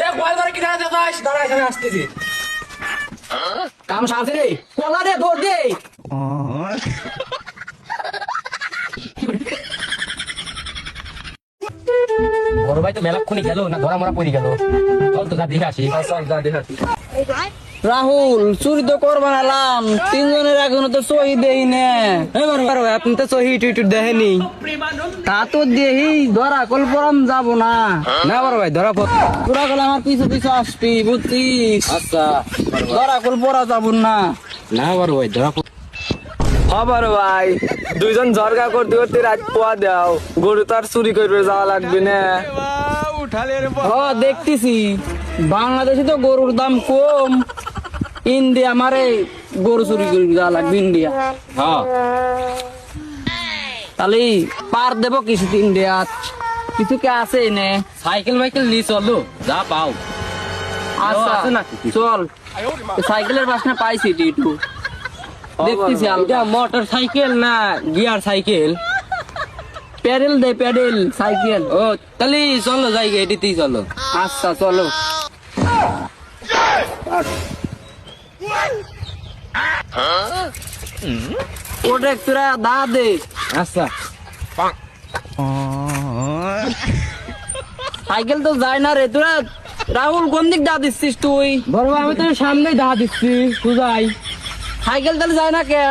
এ গোয়াল ঘরে কি দাঁড়াতে যাস? দাঁড়া, এখানে আসতেছি। কাম সারছে রে, কোলা রে, দৌড় দে। বড় ভাই তো মেলাক্ষণই গেল না, ধরা মরা পড়ে গেল। চল তো যা দেখে আসি। চল যা দেখে আসি। রাহুল, চুরি তো করবা নালাম, তিনজনের এখনো তো সহি দেই না। আপনি তো সহি টুইটু দেখেনি, তা তো দেহি ধরা কল পরাম যাবো না। না বড় ভাই, ধরা তোরা কল আমার পিছু পিছু আসবি, বুঝছিস? আচ্ছা ধরা কল পরা যাবো না। না বড় ভাই, ধরা খবর ভাই, দুইজন ঝরগা করতে করতে রাত পোয়া দাও, গরু তার চুরি করবে যাওয়া লাগবে না। দেখতেছি বাংলাদেশে তো গরুর দাম কম, ইন্ডিয়া মারে গরু চুরি করে যাওয়া লাগবে ইন্ডিয়া। হ্যাঁ তাহলে পার দেবো কিছু ইন্ডিয়া, কিছু কে আছে নে? সাইকেল মাইকেল নিয়ে চলো, যা পাও। আচ্ছা আছে নাকি? চল, সাইকেলের বাসনা পাইছি একটু দেখতেছি। এটা মোটর সাইকেল না গিয়ার সাইকেল? প্যাডেল দে, প্যাডেল সাইকেল। ও তাহলে চলো যাই, এটিতেই চলো। আচ্ছা চলো। ওটা তোরা দা দে। আচ্ছা সাইকেল তো যায় না রে তোরা। রাহুল, কোন দিক দা দিচ্ছিস তুই? বড় ভাই, আমি তো সামনেই দেখা দিচ্ছি, সুজাই। সাইকেল তাহলে যায় না কে?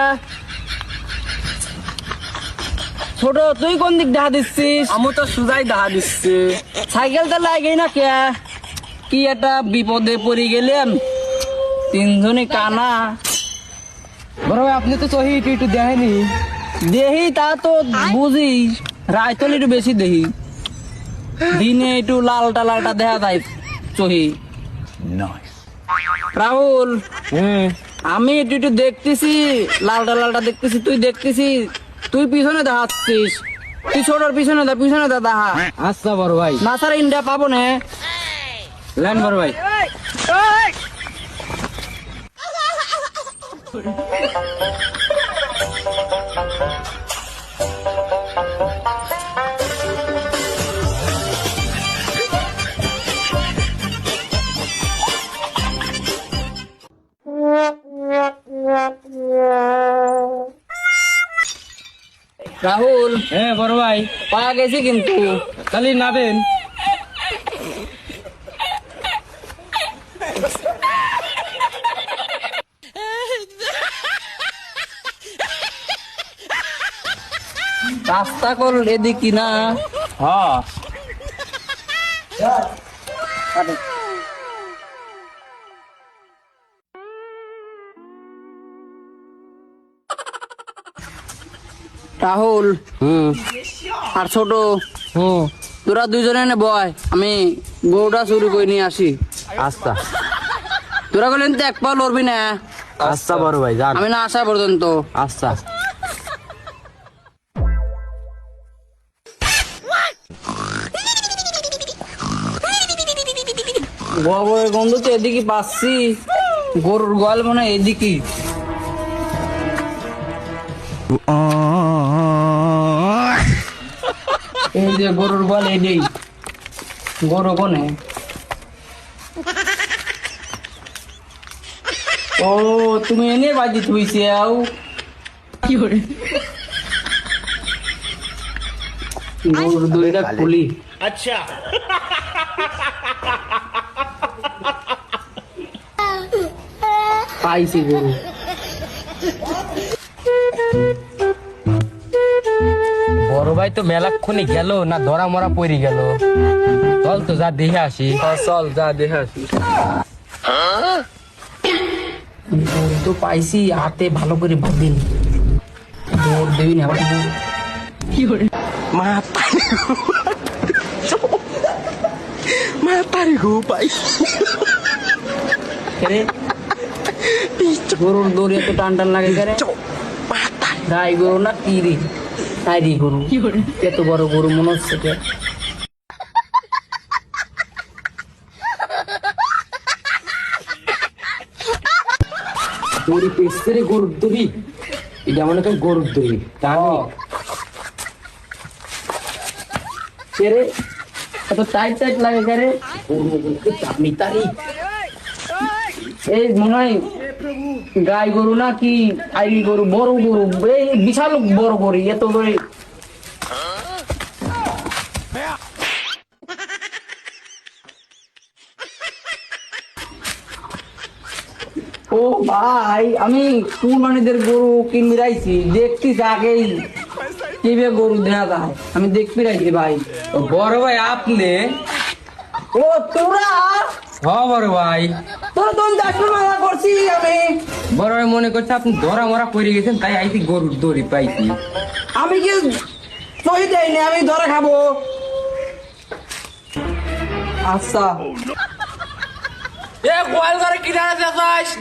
ছোট, তুই কোন দিক দেখা দিচ্ছিস? আমি তো সুজাই দেখা দিচ্ছি। সাইকেল তো লাগে না কে? কি একটা বিপদে পড়ে গেলাম, তিনজনে কানা। বড় ভাই, আপনি তো চহি একটু একটু দেখেনি। দেহি তা তো বুঝি, রায়তল একটু বেশি দেহি, দিনে একটু লালটা লালটা দেখা যায় চহি। রাহুল, আমি একটু একটু দেখতেছি, লালটা লালটা দেখতেছি, তুই দেখতেছি, তুই পিছনে দেখাচ্ছিস। তুই ছোটর পিছনে দা, পিছনে দা দেখা। আচ্ছা বড় ভাই, না স্যার ইন্ডিয়া পাবো না। লেন বড় ভাই। রাহুল, হ্যাঁ বড় ভাই, পাওয়া গেছি কিন্তু। তাহলে নাবেন। রাস্তা কল এদিকে না? হ্যাঁ রাহুল আর ছোট, তোরা দুইজনে নে বয়, আমি গরুটা চুরি করে নিয়ে আসি। আচ্ছা তোরা বলেন তো এক পা লড়বি না, আচ্ছা বড় ভাই, যান। আমি না আসা পর্যন্ত। আচ্ছা গোবরের গন্ধ তো এদিকে পাচ্ছি, গরুর গোয়াল মনে হয় এদিকে। এই যে গরুর গোয়াল এদিকে, গরু কোনে? ও, তুমি এনে বাজি থুইছে আও কি করে? গরুর দুইটা খুলি। अच्छा পাইছি গরু। বড় ভাই তো মেলাক্ষণই গেল না, ধরা মরা পড়ে গেল। চল তো যা দেখে আসি। চল যা দেখে আসি। গরু তো পাইছি, হাতে ভালো করে বাঁধিন, দৌড় দেবি না আবার। কি করে রে? গরুর দৌড় এত টান টান লাগে কেন? গাই গরু না তিরি তাইরি গরু? এত বড় গরু মনে হচ্ছে কে? দড়ি পেছতে রে, গরুর দড়ি। এটা মনে কর গরুর দড়ি, টানি। কে রে? এত টাইট টাইট লাগে কেরে? আপনি তারি এই মনে হয় গাই গরু না কি আইলি গরু, বড় গরু, এই বিশাল বড় গরু, এত করে। ও ভাই, আমি কুরবানিদের গরু কিনবি রাইছি, দেখতিস আগেই কিভাবে গরু দেয়া যায়, আমি দেখবি রাইছি ভাই। বড় ভাই আপনি? ও তোরা, হ বড় ভাই। তোরা তো ডাক্তার মানা করছি আমি। বড় ভাই মনে করছে আপনি ধরা মরা পড়ে গেছেন, তাই আইছি গরুর দড়ি পাইছি। আমি কি সহি দেয়নি, আমি ধরে খাবো। আচ্ছা এ গোয়াল ঘরে কি দাঁড়াস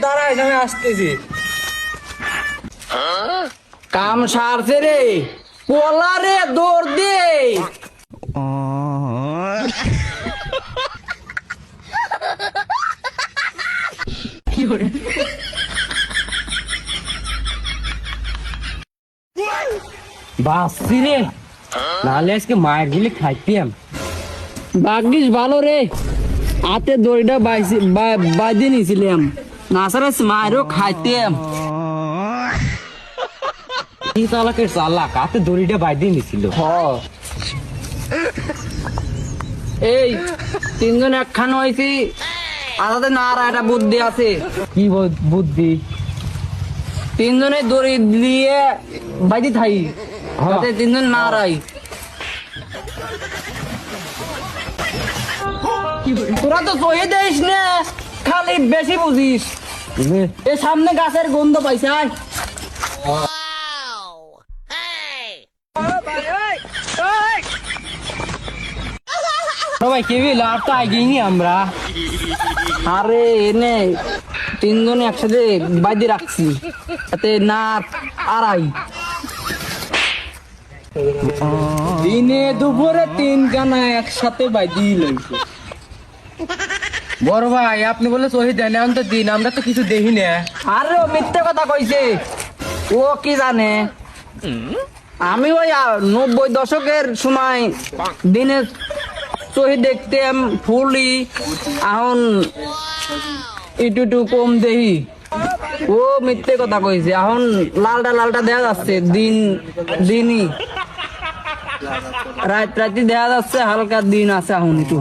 দাঁড়াইস, আমি আসতেছি। কাম সারছে রে, পোলা রে, দৌড় দে। বাসছি রে, নাহলে আজকে মায়ের গুলি খাইতাম। ভাগ্যিস ভালো রে, হাতে দড়িটা বাঁধিয়ে নিয়েছিলাম, নাসারে মায়েরও খাইতাম। কি চালাকের চালাক, হাতে দড়িটা বাইদিয়ে নিছিল। এই তিনজন একখান হয়েছি, আলাদা না আর একটা বুদ্ধি আছে। কি বুদ্ধি? তিনজনে দড়ি দিয়ে বাইদি থাই, হ্যাঁ। যাতে তিনজন না রাই। তোরা তো সহে দেশ না, খালি বেশি বুঝিস। এ সামনে গাছের গন্ধ পাইছে, আয়। সবাই কেবি লাভ তো আগেই আমরা। আরে এনে তিনজনে একসাথে বাইদি রাখছি, যাতে না আড়াই। দিনে দুপুরে তিন গানা একসাথে বাইদি লইছে। বড় ভাই আপনি বলে শহীদ দেন, এখন তো দিন আমরা তো কিছু দেখি না। আরে ও মিথ্যে কথা কইছে, ও কি জানে। আমি ওই 90 দশকের সময় দিনে শহীদ দেখতাম ফুলি, এখন একটু কম দেহি। ও মিথ্যে কথা কইছে, এখন লালটা লালটা দেখা যাচ্ছে, দিনই রাত রাতি দেখা যাচ্ছে, হালকা দিন আছে এখন একটু।